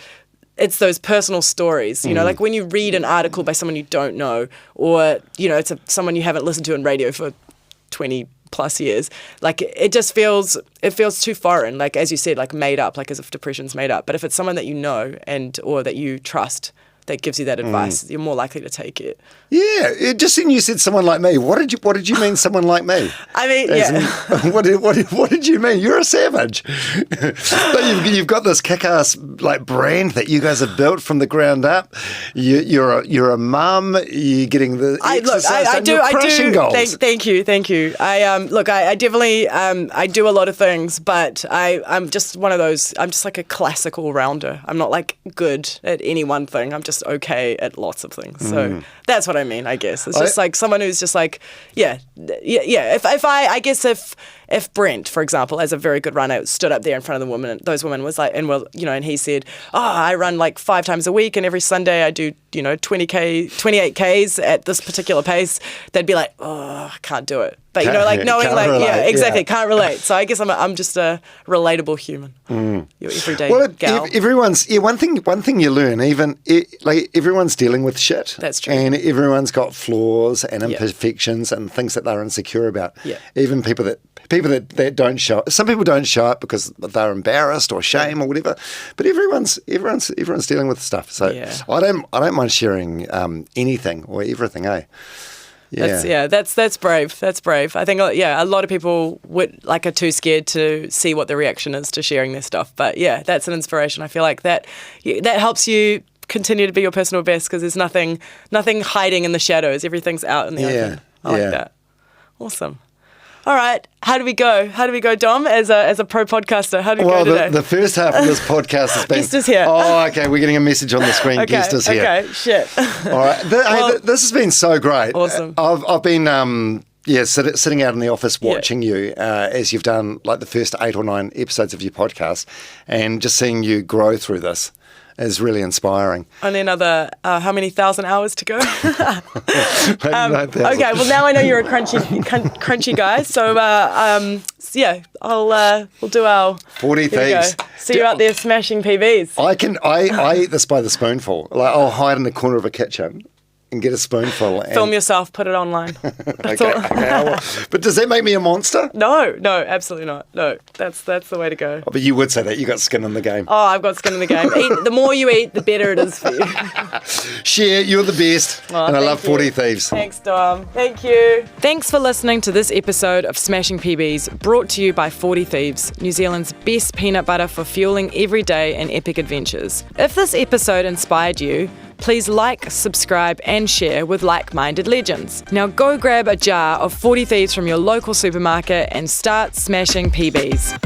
A: it's those personal stories, like when you read an article by someone you don't know, or, it's someone you haven't listened to on radio for 20 plus years, like it feels too foreign, like as you said, like made up, like as if depression's made up. But if it's someone that you know or that you trust that gives you that advice, you're more likely to take it.
B: Yeah, just when you said someone like me, what did you mean someone like me?
A: I mean,
B: what did you mean? You're a savage. You've got this kick-ass like brand that you guys have built from the ground up. You're a mum. You're getting the exercise. I do. Goals.
A: Thank you. I definitely I do a lot of things, but I'm just one of those. I'm just like a classic all-rounder. I'm not like good at any one thing. I'm just okay at lots of things. So that's what I mean, I guess. It's just like someone who's just like, if if Brent, for example, as a very good runner, stood up there in front of those women was like, and he said, I run like 5 times a week, and every Sunday I do 28 Ks at this particular pace, they'd be like, I can't do it. But can't relate. So I guess I'm just a relatable human. Your everyday gal.
B: Everyone's one thing you learn, everyone's dealing with shit.
A: That's true.
B: And everyone's got flaws and imperfections and things that they're insecure about.
A: Yeah.
B: Even people that don't show it. Some people don't show it because they're embarrassed or shame or whatever. But everyone's dealing with stuff. So I don't mind sharing anything or everything, eh?
A: Yeah. That's brave. That's brave. I think a lot of people are too scared to see what the reaction is to sharing their stuff. But that's an inspiration. I feel like that helps you continue to be your personal best because there's nothing hiding in the shadows. Everything's out in the open. I like that. Awesome. All right, how do we go? Dom, as a pro podcaster? How do we go today?
B: The first half of this podcast has been...
A: Guest is here.
B: Oh, okay, we're getting a message on the screen. Guest is here.
A: Okay, shit.
B: All right, this has been so great.
A: Awesome.
B: I've been sitting out in the office watching you as you've done like the first 8 or 9 episodes of your podcast, and just seeing you grow through this is really inspiring.
A: Only another, how many thousand hours to go?
B: Okay,
A: well now I know you're a crunchy guy, so we'll do our
B: 40 thieves.
A: See you out there smashing PBs.
B: I eat this by the spoonful. Like I'll hide in the corner of a kitchen and get a spoonful.
A: Film yourself, put it online.
B: Okay. But does that make me a monster?
A: No, absolutely not. No, that's the way to go.
B: Oh, but you would say that. You got skin in the game.
A: Oh, I've got skin in the game. The more you eat, the better it is for you.
B: Shyr, you're the best. And I love 40 Thieves.
A: Thanks, Dom. Thank you. Thanks for listening to this episode of Smashing PBs, brought to you by 40 Thieves, New Zealand's best peanut butter for fueling everyday and epic adventures. If this episode inspired you, please like, subscribe and share with like-minded legends. Now go grab a jar of 40 Thieves from your local supermarket and start smashing PBs.